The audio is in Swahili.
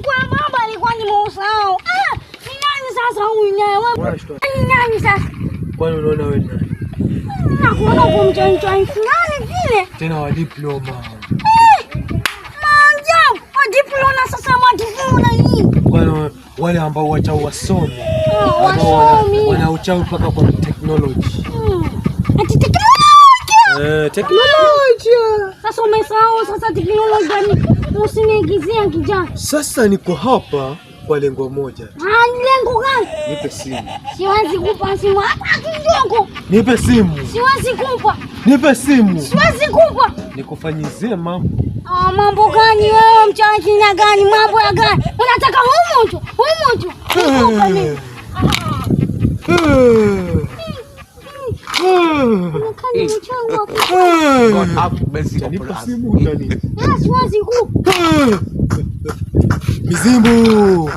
Kwa baba alikuwa ni Musao. Ni nani sasa huyu naye? Ni nani sasa? Kwani unaona wewe nani? Nakuona kumchanja fulani vile. Tena wa diploma. Manja, wa diploma sasa matifu nini? Kwani wale ambao wacha wasome. Wana uchao mpaka kwa technology. Ati technology. Teknolojia. Sasa umesahau sasa teknolojia ni usiniigizia kijana. Sasa niko hapa kwa lengo moja. Lengo gani? Nipe simu. Siwezi kupa simu hata kidogo. Nipe simu. Siwezi kupa. Nipe simu. Siwezi kupa. Nikufanyizie mambo. Mambo gani wewe mchana gani? Mambo ya gani? Unataka humu tu. God have mercy upon us. Siwezi kupa. Mizimu.